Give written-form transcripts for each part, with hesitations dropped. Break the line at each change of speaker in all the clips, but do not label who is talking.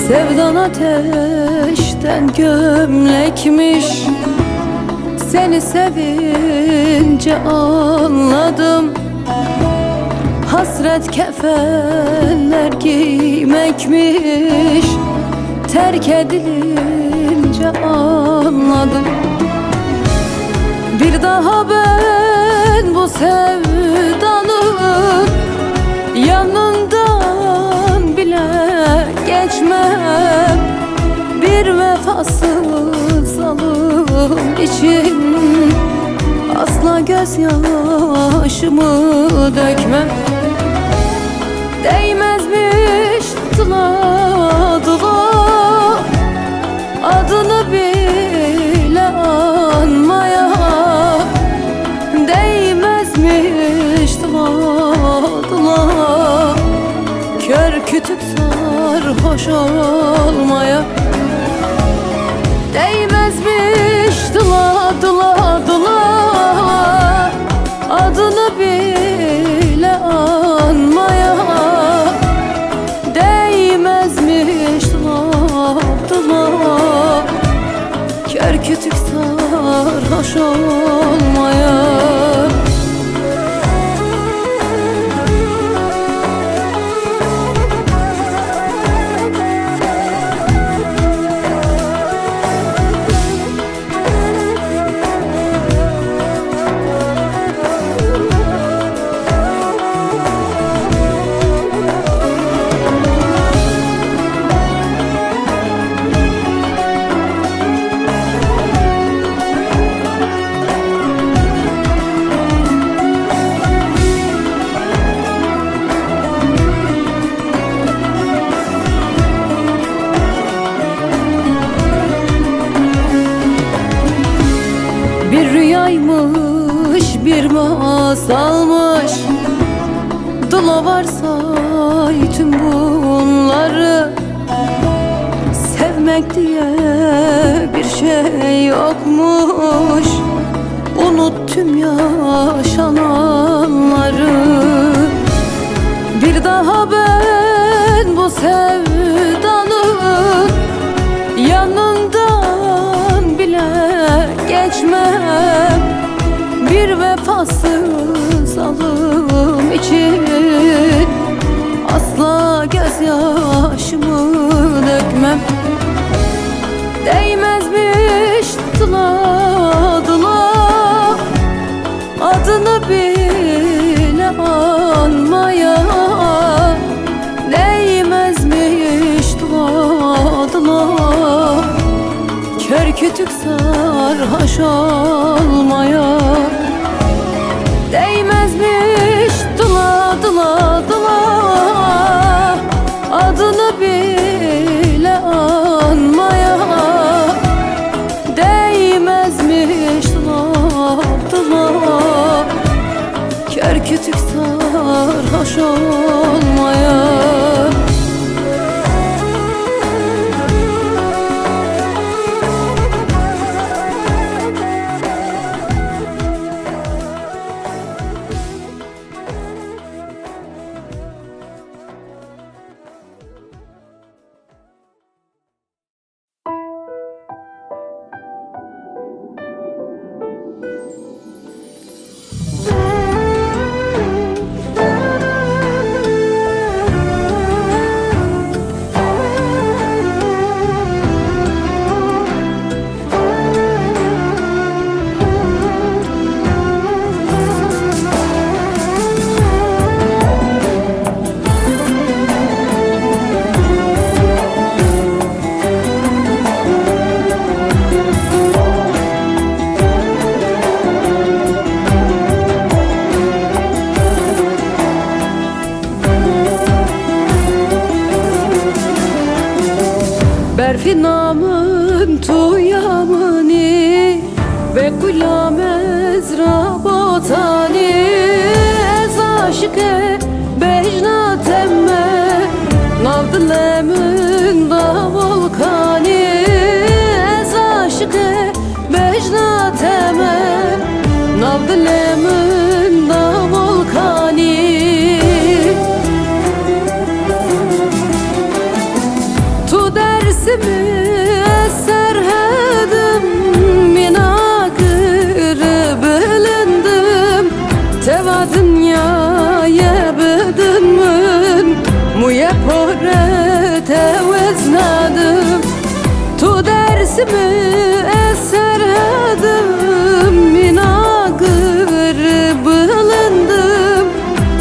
Sevdan ateşten gömlekmiş, seni sevince anladım. Hasret kefenler giymekmiş, terk edilince anladım. Bir daha ben bu sevdanın yanından bile geçmem. Bir vefasız zalim için asla gözyaşımı dökmem. Değmezmiş dıla dıla adını bile anmaya. Değmezmiş dıla dıla kör kütük sarhoş olmaya. Değmezmiş dıla dıla dıla adını bile anmaya. Değmezmiş dıla dıla kör kütük sarhoş olmaya. Bir rüyaymış, bir masalmış, dula varsay tüm bunları. Sevmek diye bir şey yokmuş, unut tüm yaşananları. Bir daha ben bu sevdanın yanından bile geçmem. Bir vefasız zalim için asla gözyaşımı dökmem. Değmezmiş dıla dıla adını bile anmaya. Değmezmiş dıla dıla kör kütük sarhoş olmaya. Değmezmiş dıla dıla dıla adını bile anmaya. Değmezmiş dıla dıla kör kütük sarhoş olmaya. Berfi namın tuyamını ve gulam ezra botani. aləmin da volkani. Tu dersimi serhedim minagırı bilindim. Teva dünyaya bedinmin muye porete veznadım. Tu dersimi serhedim minagırı bilindim.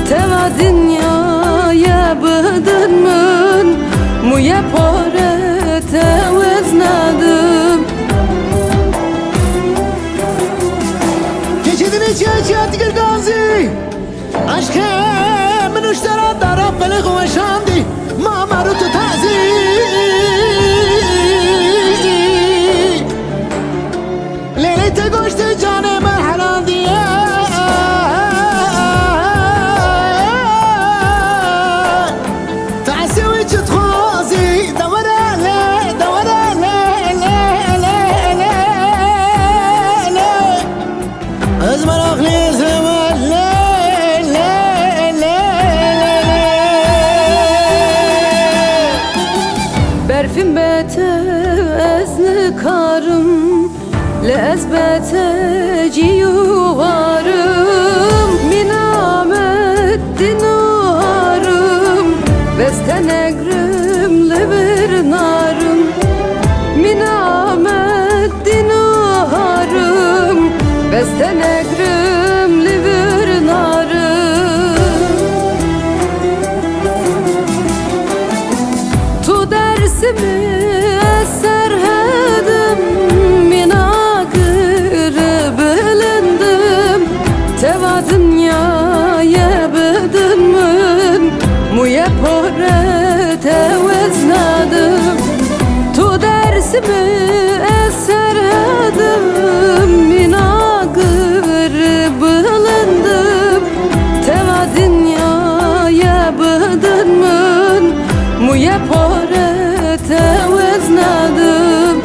Teva dünyaya bedinmin muye porete veznadım.
Geçidini çiğ tigir gazi aşkı من اشترى ضرب بلغ وشاندي ما مرت تعزي ليلة قشت جاني مرحلة ديا تعسي وجه تخوزي دورة لا دورة لا لا لا لا لا ازمر اخلي زمان لا
Berfin bete ezli karım lezbete ciyuvarım minamet dinaharım besten egrimli bir narım minamet dinaharım besten egrimli bir narım. Tu dersimi serhedim minagırı bilindim. Teva dünyaya bedinmin muye porete veznadım. Tu dersimi serhedim minagırı bilindim. Teva dünyaya bedinmin muye porete veznadım.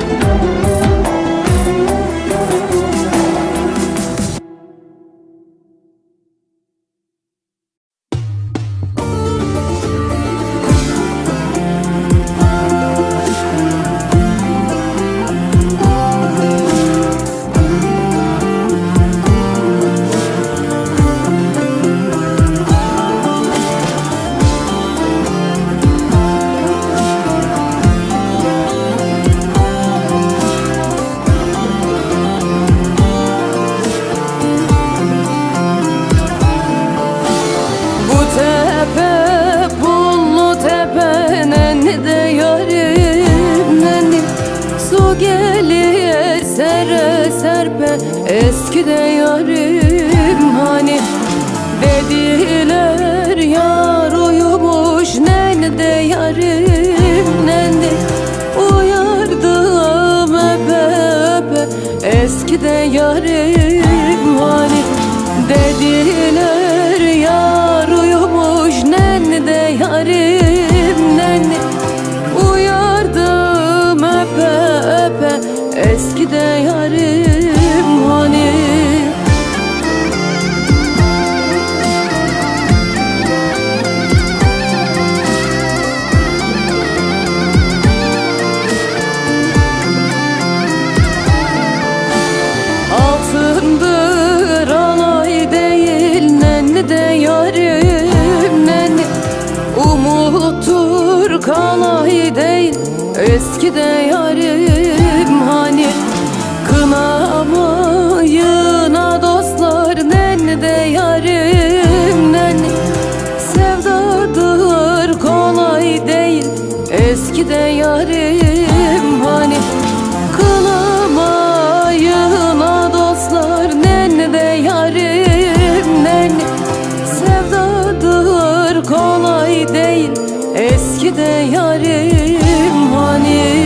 Eski de yarim hani dediler yar uyumuş nene de yarim nene uyardım öpe öpe eski de yarim hani dediler yar uyumuş nene de yarim nene uyardım öpe öpe eski de yarim hani. Altındır alay değil nenni de yarim nenni umuttur kalay değil eski de yarim hani. Kınamayına dostlar nenni de yarim nenni sevdadır kolay değil eski de yarim hani. Kınamayına dostlar nenni de yarim nenni sevdadır kolay değil eski de yarim hani.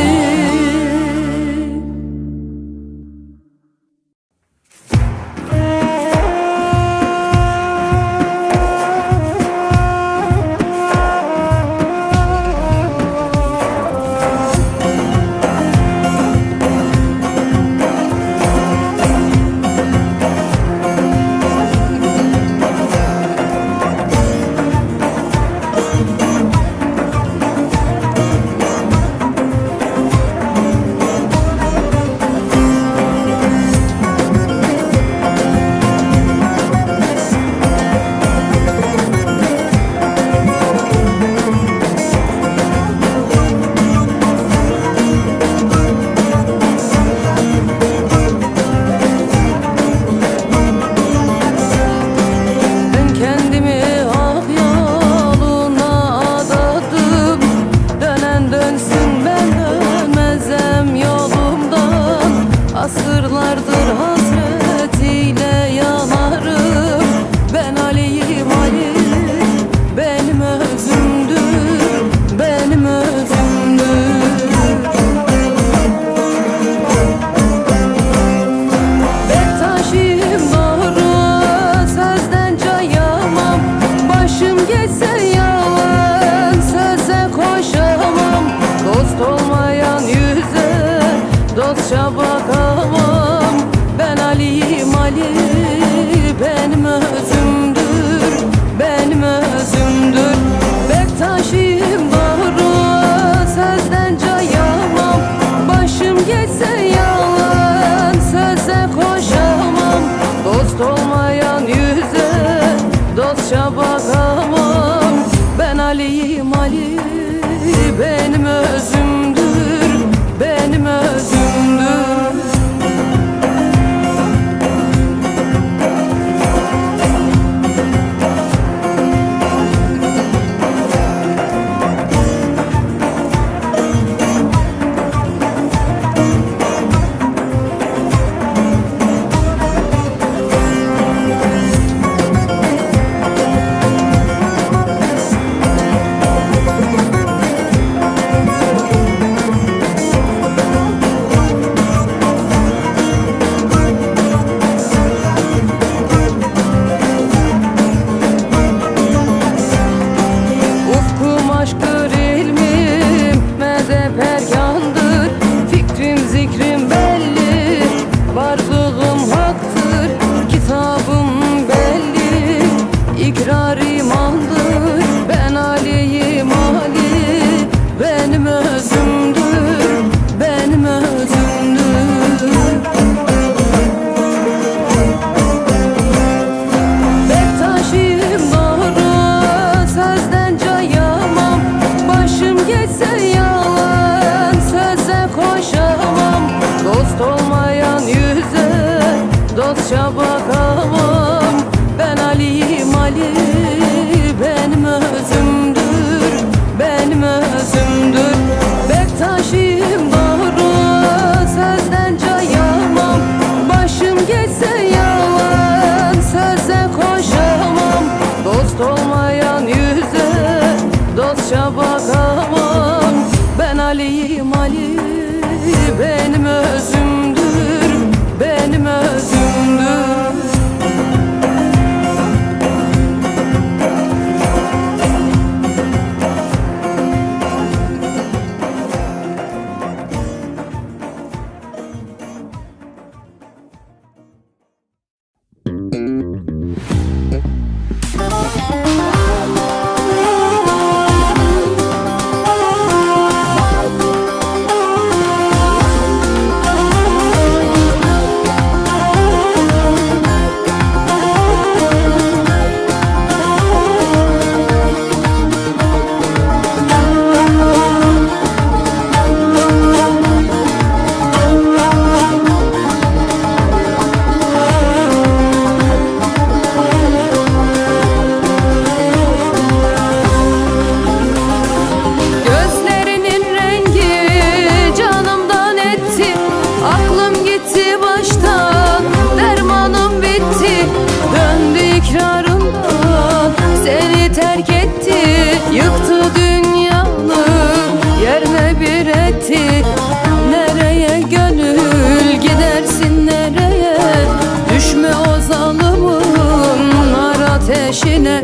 ateşine.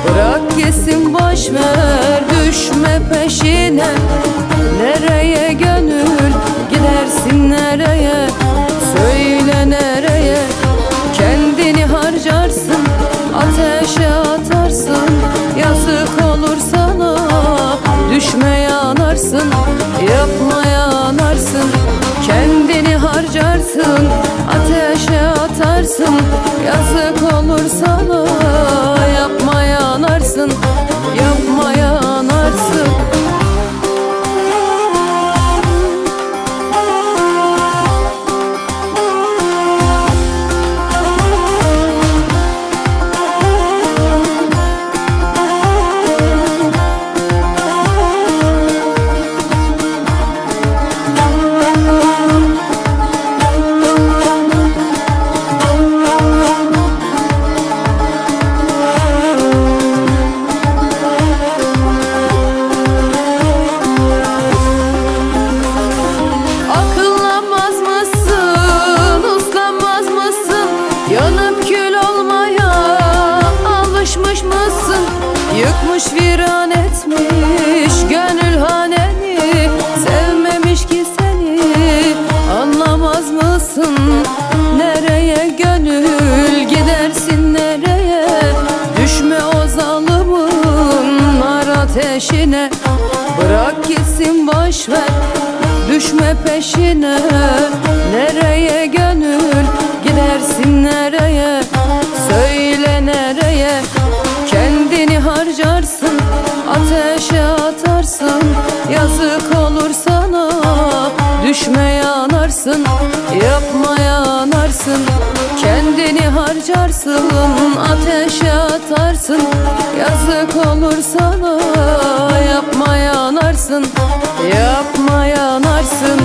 Bırak gitsin boş ver, düşme peşine. Nereye gönül gidersin, nereye? Söyle nereye? Kendini harcarsın, ateşe atarsın. Yazık olur sana, düşme yanarsın. Yapma yanarsın, kendini harcarsın, ateşe atarsın. Yazık olur sana, yapma yanarsın. Yapma yanarsın. Yanıp kül olmaya alışmış mısın? Yıkmış viran etmiş gönül haneni. Sevmemiş ki seni, anlamaz mısın? Nereye gönül gidersin, nereye? Düşme o zalimin nar ateşine. Bırak gitsin boş ver, düşme peşine. Nereye gönül gidersin, nereye? Söyle nereye? Kendini harcarsın, ateşe atarsın. Yazık olur sana, düşme yanarsın. Yapma yanarsın, kendini harcarsın, ateşe atarsın. Yazık olur sana, yapma yanarsın. Yapma yanarsın.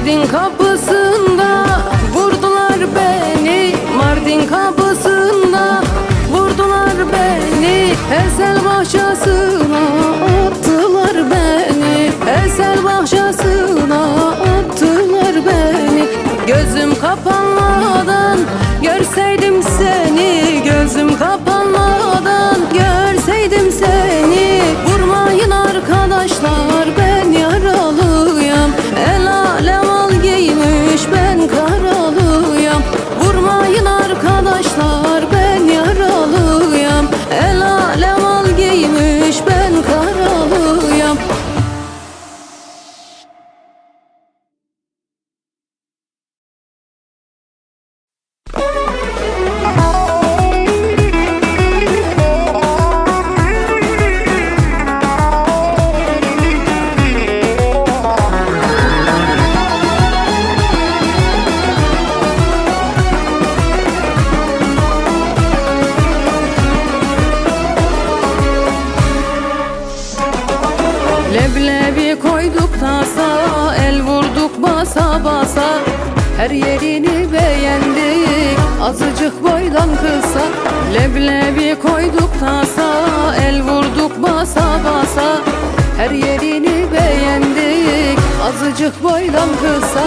Mardin kapısında vurdular beni, Mardin kapısında vurdular beni. Ezel bahçesine attılar beni, Ezel bahçesine attılar beni. Gözüm kapanmadan görseydim seni, gözüm kapanmadan görseydim seni. Vurmayın arkadaşlar, ben yaralıyım, el alem al giymiş, ben karalıyım. Vurmayın arkadaşlar, ben yaralıyım, el alem al giymiş, ben karalıyım. Leblebi koyduk tasa, el vurduk basa basa. Her yerini beğendik, azıcık boydan kısa. Leblebi koyduk tasa, el vurduk basa basa. Her yerini beğendik, azıcık boydan kısa.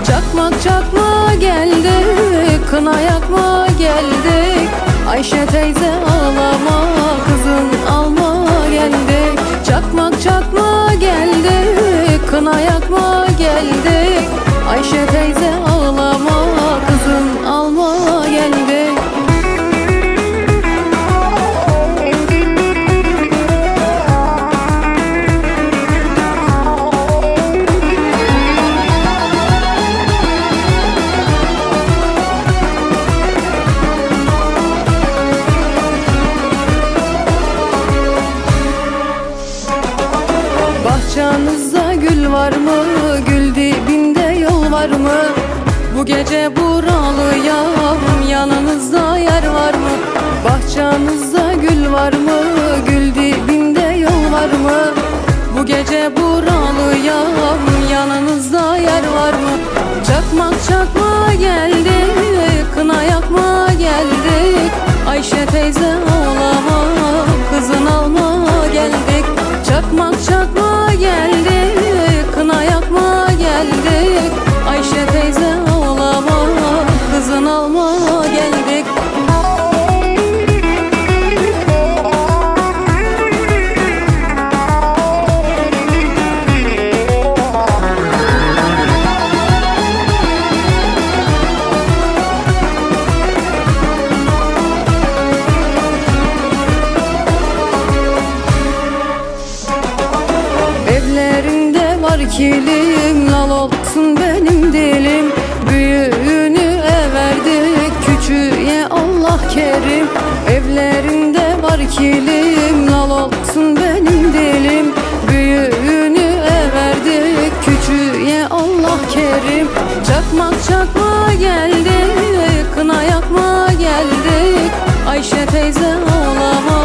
Çakmak çakma geldik, kına yakma geldik. Ayşe teyze ağlama, kızın alma geldik. Çakmak çakma geldik, kına yakma geldik. Ayşe teyze ağlama, kızın alma geldik. Bahçenizde gül var mı? Gül dibinde yol var mı? Bu gece buralıyam, yanınızda yer var mı? Bahçenizde gül var mı? Gül dibinde yol var mı? Bu gece buralıyam, yanınızda yer var mı? Çakmak çakma geldik, kına yakma geldik. Ayşe teyze ağlama, kızın alma geldik. Çakmak çakma geldik, kına yakma geldik. Ayşe teyze ağlama, kızın alma geldik. Evlerinde var kilim, lal olsun benim dilim. Büyüğünü verdik, küçüğe Allah kerim. Evlerinde var kilim, lal olsun benim dilim. Büyüğünü verdik, küçüğe Allah kerim. Çakmak çakma geldik, kına yakma geldik. Ayşe teyze ağlama,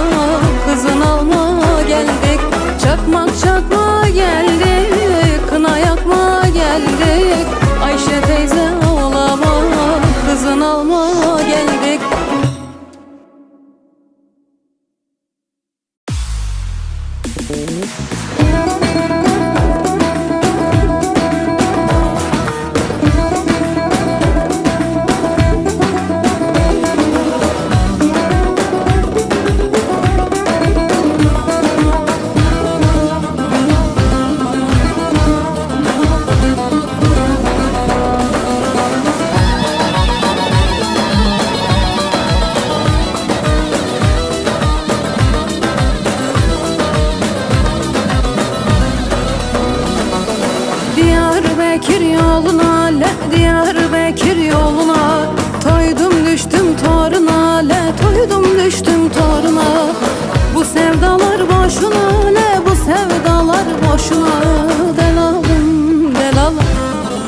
kızın alma geldik. Çakmak çakma geldik, kına yakma geldik. Ayşe teyze ağlama, kızın alma geldik. Diyarbakır yoluna, le Diyarbakır yoluna. Toydum düştüm toruna, le toydum düştüm toruna. Bu sevdalar boşuna, le bu sevdalar boşuna. Delalım, delalım,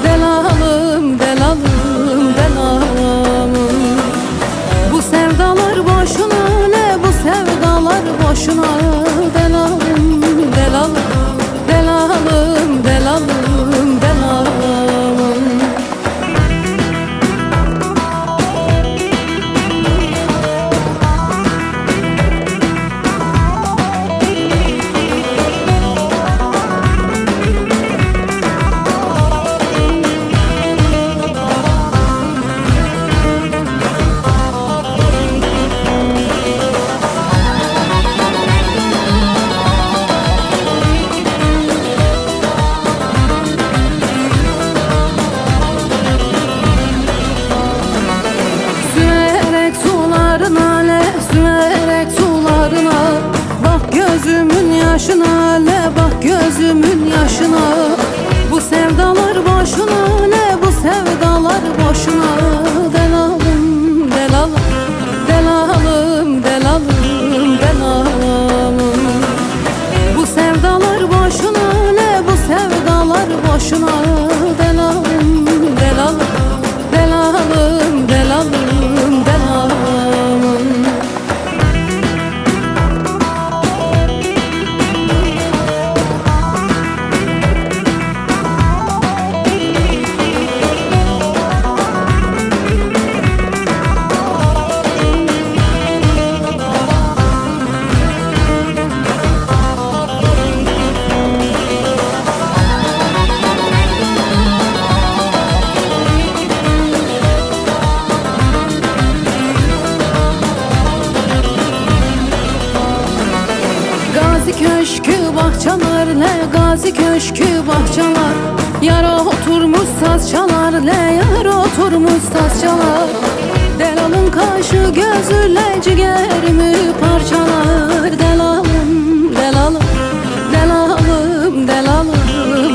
delalım, delalım, delalım. Bu sevdalar boşuna, le bu sevdalar boşuna. Delalım, delalım, delalım, delalım, delalım. yaşına, le bak gözümün yaşına. Bu sevdalar boşuna, le bu sevdalar boşuna. Delalım, delalım, delalım, delalım, delalım. Bu sevdalar boşuna, le bu sevdalar boşuna. Delalım, delalım, delalım, delalım, delalım. Gazi köşkü bahçalar, le gazi köşkü bahçalar. Yara oturmuş saz çalar, le yar oturmuş saz çalar. Delalın kaşı gözü, le ciğerimi parçalar. Delalım, delalım, delalım, delalım,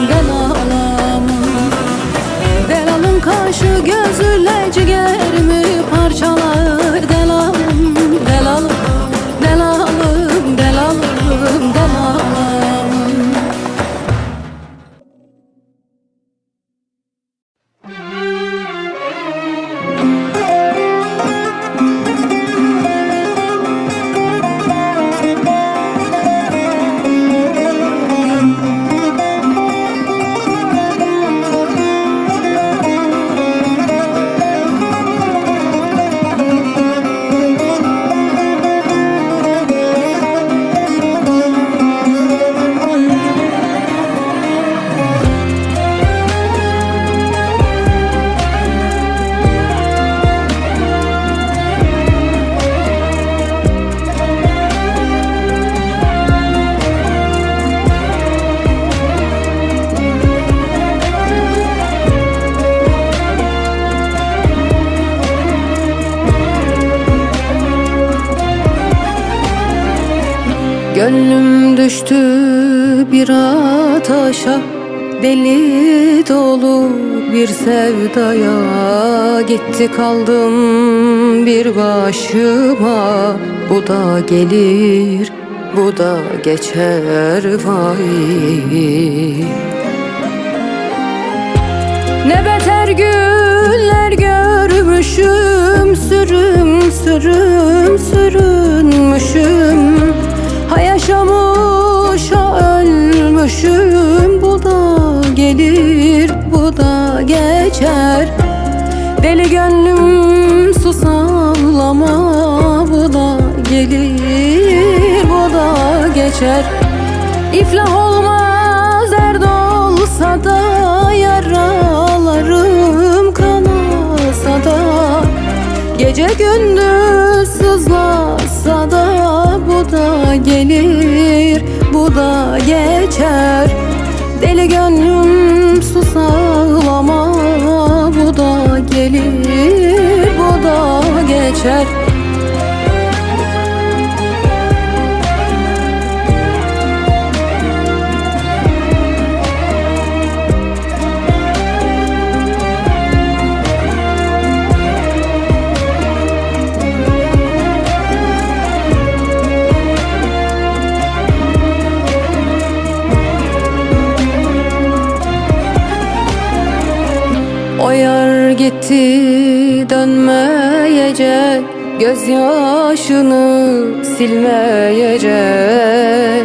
delalım. Delalın kaşı gözü, le ciğerimi parçalar. Delalım, delalım, delalım, delalım, delalım. Gönlüm düştü bir ataşa, deli dolu bir sevdaya. Gitti kaldım bir başıma, bu da gelir, bu da geçer vay. Ne beter günler görmüşüm, sürüm sürüm sürünmüşüm. Ha yaşamış ha ölmüşüm, bu da gelir, bu da geçer. Deli gönlüm sus ağlama, bu da gelir, bu da geçer. İflah olmaz dert olsa da, yaralarım kanasa da. Gece gündüz sızlasa da, bu da gelir, bu da geçer. Deli gönlüm sus ağlama, bu da gelir, bu da geçer. O yar gitti dönmeyecek, gözyaşını silmeyecek.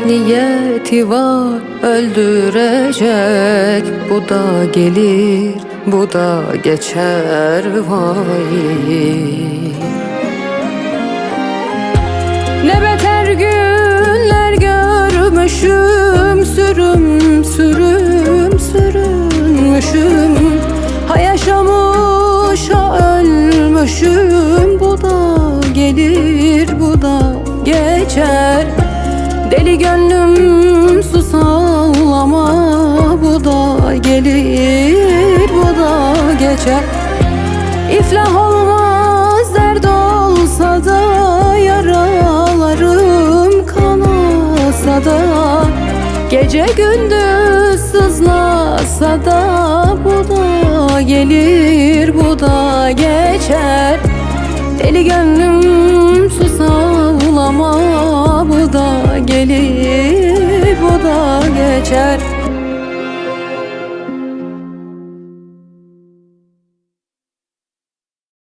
Niyeti var öldürecek, bu da gelir, bu da geçer vay. Ne beter günler görmüşüm, sürüm sürüm sürünmüşüm. Ha yaşamış ha ölmüşüm, bu da gelir, bu da geçer. Deli gönlüm sus ağlama, bu da gelir, bu da geçer. İflah olmaz dert olsa da, yaralarım kanasa da. Gece gündüz sızlasa da bu da gelir, bu da geçer. Deli gönlüm susar ağlama, bu da gelir, bu da geçer.